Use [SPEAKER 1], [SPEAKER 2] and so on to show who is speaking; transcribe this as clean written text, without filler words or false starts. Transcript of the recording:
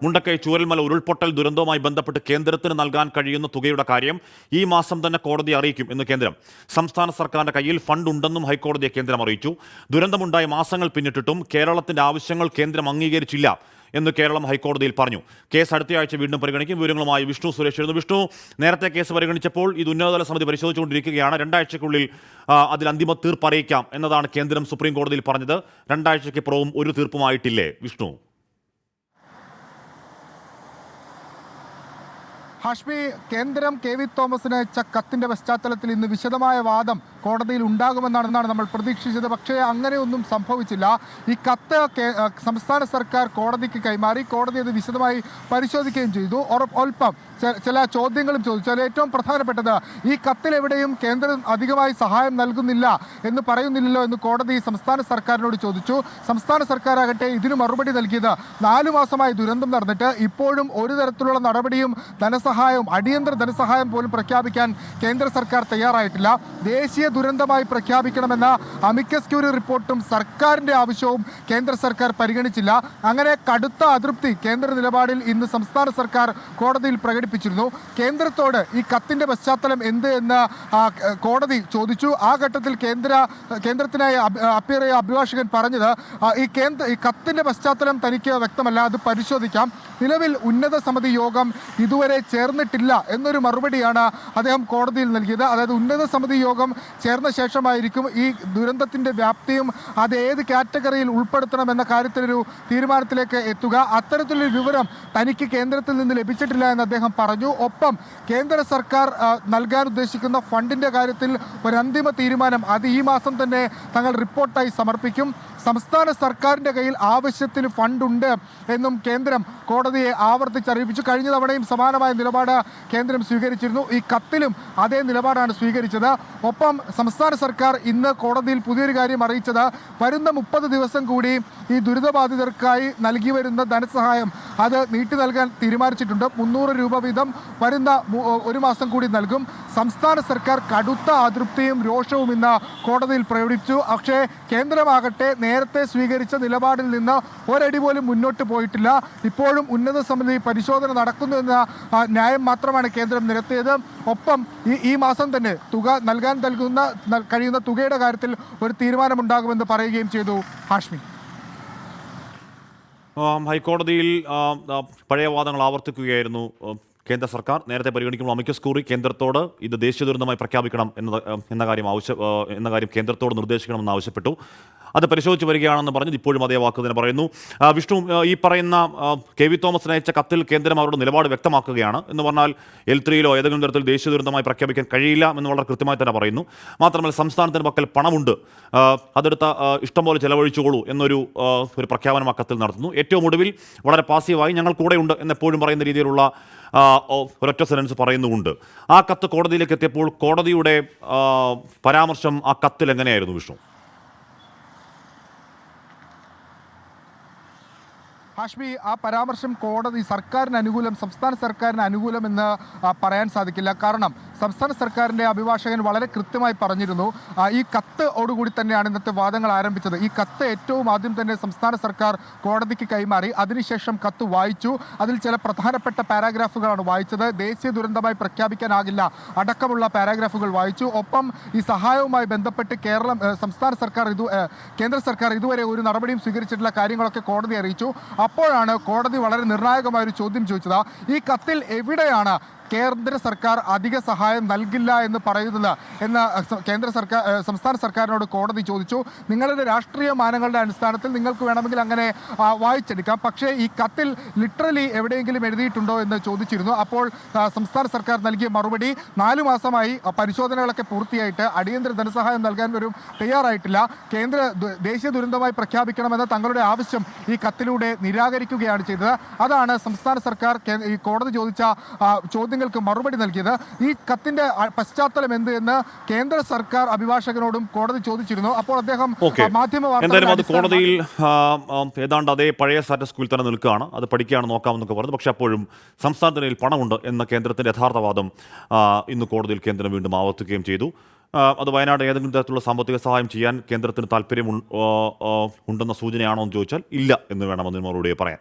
[SPEAKER 1] മുണ്ടക്കൈ ചൂരൽമല ഉരുൾപൊട്ടൽ ദുരന്തവുമായി ബന്ധപ്പെട്ട് കേന്ദ്രത്തിന് നൽകാൻ കഴിയുന്ന തുകയുടെ കാര്യം ഈ മാസം തന്നെ കോടതിയെ അറിയിക്കും എന്ന് കേന്ദ്രം. സംസ്ഥാന സർക്കാരിന്റെ കയ്യിൽ ഫണ്ട് ഉണ്ടെന്നും ഹൈക്കോടതിയെ കേന്ദ്രം അറിയിച്ചു. ദുരന്തമുണ്ടായ മാസങ്ങൾ പിന്നിട്ടിട്ടും കേരളത്തിന്റെ ആവശ്യങ്ങൾ കേന്ദ്രം അംഗീകരിച്ചില്ല എന്ന് കേരളം ഹൈക്കോടതിയിൽ പറഞ്ഞു. കേസ് അടുത്തയാഴ്ച വീണ്ടും പരിഗണിക്കും. വിവരങ്ങളുമായി വിഷ്ണു സുരേഷ് എഴുതുന്നു. വിഷ്ണു, നേരത്തെ കേസ് പരിഗണിച്ചപ്പോൾ ഇത് ഉന്നതതല സമിതി പരിശോധിച്ചുകൊണ്ടിരിക്കുകയാണ്. 2 ആഴ്ചയ്ക്കുള്ളിൽ അതിൽ അന്തിമ തീർപ്പ് അറിയിക്കാം എന്നതാണ് കേന്ദ്രം സുപ്രീം കോടതിയിൽ പറഞ്ഞത്. 2 ആഴ്ചയ്ക്ക് പുറവും ഒരു തീർപ്പുമായിട്ടില്ലേ വിഷ്ണു?
[SPEAKER 2] ഹാഷ്മി, കേന്ദ്രം KV തോമസിന് അയച്ച കത്തിന്റെ പശ്ചാത്തലത്തിൽ ഇന്ന് വിശദമായ വാദം കോടതിയിൽ ഉണ്ടാകുമെന്നാണ് നമ്മൾ പ്രതീക്ഷിച്ചത്. പക്ഷേ അങ്ങനെയൊന്നും സംഭവിച്ചില്ല. ഈ കത്ത് സംസ്ഥാന സർക്കാർ കോടതിക്ക് കൈമാറി. കോടതി അത് വിശദമായി പരിശോധിക്കുകയും ചെയ്തു. ഒപ്പം ചില ചോദ്യങ്ങളും ചോദിച്ചു. അതിൽ ഏറ്റവും പ്രധാനപ്പെട്ടത് ഈ കത്തിലെവിടെയും കേന്ദ്രം അധികമായി സഹായം നൽകുന്നില്ല എന്ന് പറയുന്നില്ലല്ലോ എന്ന് കോടതി സംസ്ഥാന സർക്കാരിനോട് ചോദിച്ചു. സംസ്ഥാന സർക്കാരാകട്ടെ ഇതിന് മറുപടി നൽകിയത് 4 മാസമായി ദുരന്തം നടന്നിട്ട് ഇപ്പോഴും ഒരു തരത്തിലുള്ള നടപടിയും ധനസഹായവും അടിയന്തര ധനസഹായം പോലും പ്രഖ്യാപിക്കാൻ കേന്ദ്ര സർക്കാർ തയ്യാറായിട്ടില്ല. ദേശീയ ദുരന്തമായി പ്രഖ്യാപിക്കണമെന്ന അമിക്കസ് ക്യൂറി റിപ്പോർട്ടും സർക്കാരിന്റെ ആവശ്യവും കേന്ദ്ര സർക്കാർ പരിഗണിച്ചില്ല. അങ്ങനെ കടുത്ത അതൃപ്തി കേന്ദ്ര നിലപാടിൽ ഇന്ന് സംസ്ഥാന സർക്കാർ കോടതിയിൽ പ്രകടിപ്പിച്ചിരുന്നു. കേന്ദ്രത്തോട് ഈ കത്തിന്റെ പശ്ചാത്തലം എന്ത് എന്ന് കോടതി ചോദിച്ചു. ആ ഘട്ടത്തിൽ കേന്ദ്രത്തിനായി അപ്പിയർ ചെയ്ത അഭിഭാഷകൻ പറഞ്ഞത് ഈ കത്തിന്റെ പശ്ചാത്തലം തനിക്ക് വ്യക്തമല്ല, അത് പരിശോധിക്കാം. നിലവിൽ ഉന്നത സമിതി യോഗം ഇതുവരെ ചേർന്നിട്ടില്ല എന്നൊരു മറുപടിയാണ് അദ്ദേഹം കോടതിയിൽ നൽകിയത്. അതായത് ഉന്നത സമിതി യോഗം ചേർന്ന ശേഷമായിരിക്കും ഈ ദുരന്തത്തിന്റെ വ്യാപ്തിയും അത് ഏത് കാറ്റഗറിയിൽ ഉൾപ്പെടുത്തണമെന്ന കാര്യത്തിലൊരു തീരുമാനത്തിലേക്ക് എത്തുക. അത്തരത്തിലൊരു വിവരം തനിക്ക് കേന്ദ്രത്തിൽ നിന്ന് ലഭിച്ചിട്ടില്ല എന്ന് അദ്ദേഹം പറഞ്ഞു. ഒപ്പം കേന്ദ്ര സർക്കാർ നൽകാൻ ഉദ്ദേശിക്കുന്ന ഫണ്ടിന്റെ കാര്യത്തിൽ ഒരു അന്തിമ തീരുമാനം അത് ഈ മാസം തന്നെ തങ്ങൾ റിപ്പോർട്ടായി സമർപ്പിക്കും. സംസ്ഥാന സർക്കാരിന്റെ കയ്യിൽ ആവശ്യത്തിന് ഫണ്ടുണ്ട് എന്നും കേന്ദ്രം കോടതിയെ ആവർത്തിച്ചറിയിപ്പിച്ചു. കഴിഞ്ഞ തവണയും സമാനമായ നിലപാട് കേന്ദ്രം സ്വീകരിച്ചിരുന്നു. ഈ കത്തിലും അതേ നിലപാടാണ് സ്വീകരിച്ചത്. ഒപ്പം സംസ്ഥാന സർക്കാർ ഇന്ന് കോടതിയിൽ പുതിയൊരു കാര്യം അറിയിച്ചത് വരുന്ന 30 ദിവസം കൂടി ഈ ദുരിതബാധിതർക്കായി നൽകി വരുന്ന ധനസഹായം അത് നീട്ടി നൽകാൻ തീരുമാനിച്ചിട്ടുണ്ട്. 300 രൂപ വീതം വരുന്ന 1 മാസം കൂടി നൽകും. സംസ്ഥാന സർക്കാർ കടുത്ത അതൃപ്തിയും രോഷവും ഇന്ന് കോടതിയിൽ പ്രകടിപ്പിച്ചു. പക്ഷേ കേന്ദ്രമാകട്ടെ നേരത്തെ സ്വീകരിച്ച നിലപാടിൽ നിന്ന് ഒരടി പോലും മുന്നോട്ട് പോയിട്ടില്ല. ഇപ്പോഴും ഉന്നത സമിതി പരിശോധന നടക്കുന്നു എന്ന ന്യായം മാത്രമാണ് കേന്ദ്രം നിരത്തിയത്. ഒപ്പം ഈ മാസം തന്നെ തുക നൽകാൻ കഴിയുന്ന തുകയുടെ കാര്യത്തിൽ ഒരു തീരുമാനമുണ്ടാകുമെന്ന് പറയുകയും ചെയ്തു. ഹാഷ്മി,
[SPEAKER 1] ഹൈക്കോടതിയിൽ പഴയ വാദങ്ങൾ ആവർത്തിക്കുകയായിരുന്നു കേന്ദ്ര സർക്കാർ. നേരത്തെ പരിഗണിക്കുമ്പോൾ അമിക്കസ് ക്യൂറി കേന്ദ്രത്തോട് ഇത് ദേശീയ ദുരന്തമായി പ്രഖ്യാപിക്കണം എന്ന കാര്യം കേന്ദ്രത്തോട് നിർദ്ദേശിക്കണമെന്ന് ആവശ്യപ്പെട്ടു. അത് പരിശോധിച്ച് വരികയാണെന്ന് പറഞ്ഞത് ഇപ്പോഴും അതേ വാക്ക് തന്നെ പറയുന്നു. വിഷ്ണു, ഈ പറയുന്ന KV തോമസിന് അയച്ച കത്തിൽ കേന്ദ്രം അവരുടെ നിലപാട് വ്യക്തമാക്കുകയാണ്. എന്ന് പറഞ്ഞാൽ L3-ലോ ഏതെങ്കിലും തരത്തിൽ ദേശീയ ദുരന്തമായി പ്രഖ്യാപിക്കാൻ കഴിയില്ല എന്ന് വളരെ കൃത്യമായി തന്നെ പറയുന്നു. മാത്രമല്ല സംസ്ഥാനത്തിന് പക്കൽ പണമുണ്ട്, അതെടുത്ത ഇഷ്ടം പോലെ ചെലവഴിച്ചുകൊള്ളൂ എന്നൊരു പ്രഖ്യാപനം ആ കത്തിൽ നടത്തുന്നു. ഏറ്റവും ഒടുവിൽ വളരെ പാസീവായി ഞങ്ങൾ കൂടെയുണ്ട് എന്നെപ്പോഴും പറയുന്ന രീതിയിലുള്ള ഒരൊറ്റ സെൻറ്റൻസ് പറയുന്നുമുണ്ട്. ആ കത്ത് കോടതിയിലേക്ക് എത്തിയപ്പോൾ കോടതിയുടെ പരാമർശം ആ കത്തിൽ എങ്ങനെയായിരുന്നു വിഷ്ണു?
[SPEAKER 2] ഹാഷ്മി, ആ പരാമർശം കോടതി സർക്കാരിന് അനുകൂലം, സംസ്ഥാന സർക്കാരിന് അനുകൂലം എന്ന് പറയാൻ സാധിക്കില്ല. കാരണം സംസ്ഥാന സർക്കാരിൻ്റെ അഭിഭാഷകൻ വളരെ കൃത്യമായി പറഞ്ഞിരുന്നു ഈ കത്തോടുകൂടി തന്നെയാണ് ഇന്നത്തെ വാദങ്ങൾ ആരംഭിച്ചത്. ഈ കത്ത് ഏറ്റവും ആദ്യം തന്നെ സംസ്ഥാന സർക്കാർ കോടതിക്ക് കൈമാറി. അതിനുശേഷം കത്ത് വായിച്ചു. അതിൽ ചില പ്രധാനപ്പെട്ട പാരാഗ്രാഫുകളാണ് വായിച്ചത്. ദേശീയ ദുരന്തമായി പ്രഖ്യാപിക്കാനാകില്ല അടക്കമുള്ള പാരാഗ്രാഫുകൾ വായിച്ചു. ഒപ്പം ഈ സഹായവുമായി ബന്ധപ്പെട്ട് സംസ്ഥാന സർക്കാർ കേന്ദ്ര സർക്കാർ ഇതുവരെ ഒരു നടപടിയും സ്വീകരിച്ചിട്ടുള്ള കാര്യങ്ങളൊക്കെ കോടതി അറിയിച്ചു. അപ്പോഴാണ് കോടതി വളരെ നിർണായകമായ ഒരു ചോദ്യം ചോദിച്ചത്. ഈ കത്തിൽ എവിടെയാണ് കേന്ദ്ര സർക്കാർ അധിക സഹായം നൽകില്ല എന്ന് പറയുന്നത് എന്ന് സംസ്ഥാന സർക്കാരിനോട് കോടതി ചോദിച്ചു. നിങ്ങളുടെ രാഷ്ട്രീയ മാനങ്ങളുടെ അടിസ്ഥാനത്തിൽ നിങ്ങൾക്ക് വേണമെങ്കിൽ അങ്ങനെ വായിച്ചെടുക്കാം, പക്ഷേ ഈ കത്തിൽ ലിറ്ററലി എവിടെയെങ്കിലും എഴുതിയിട്ടുണ്ടോ എന്ന് ചോദിച്ചിരുന്നു. അപ്പോൾ സംസ്ഥാന സർക്കാർ നൽകിയ മറുപടി 4 മാസമായി പരിശോധനകളൊക്കെ പൂർത്തിയായിട്ട് അടിയന്തര ധനസഹായം നൽകാൻ വരും തയ്യാറായിട്ടില്ല. ദേശീയ ദുരന്തമായി പ്രഖ്യാപിക്കണമെന്ന തങ്ങളുടെ ആവശ്യം ഈ കത്തിലൂടെ നിരാകരിക്കുകയാണ് ചെയ്തത്. അതാണ് സംസ്ഥാന സർക്കാർ ഈ കോടതി ചോദിച്ച ചോദ്യങ്ങൾക്ക് മറുപടി നൽകിയത്. ഈ കത്തിന്റെ പശ്ചാത്തലം എന്ത് എന്ന് കേന്ദ്ര സർക്കാർ അഭിഭാഷകനോടും കോടതി ചോദിച്ചിരുന്നു. അപ്പോൾ അദ്ദേഹം
[SPEAKER 1] കോടതിയിൽ ഏതാണ്ട് അതേ പഴയ സ്റ്റാറ്റസ് ക്വോയിൽ തന്നെ നിൽക്കുകയാണ്, അത് പഠിക്കുകയാണ്, നോക്കാമെന്നൊക്കെ പറഞ്ഞു. പക്ഷേ അപ്പോഴും സംസ്ഥാനത്തിന് പണമുണ്ട് എന്ന കേന്ദ്രത്തിന്റെ യഥാർത്ഥവാദം ഇന്ന് കോടതിയിൽ കേന്ദ്രം വീണ്ടും ആവർത്തിക്കുകയും ചെയ്തു. അത് വയനാട് ഏതെങ്കിലും തരത്തിലുള്ള സാമ്പത്തിക സഹായം ചെയ്യാൻ കേന്ദ്രത്തിന് താല്പര്യം ഉണ്ടെന്ന സൂചനയാണോ എന്ന് ചോദിച്ചാൽ ഇല്ല എന്ന് വേണം അതിന് മറുപടി പറയാൻ.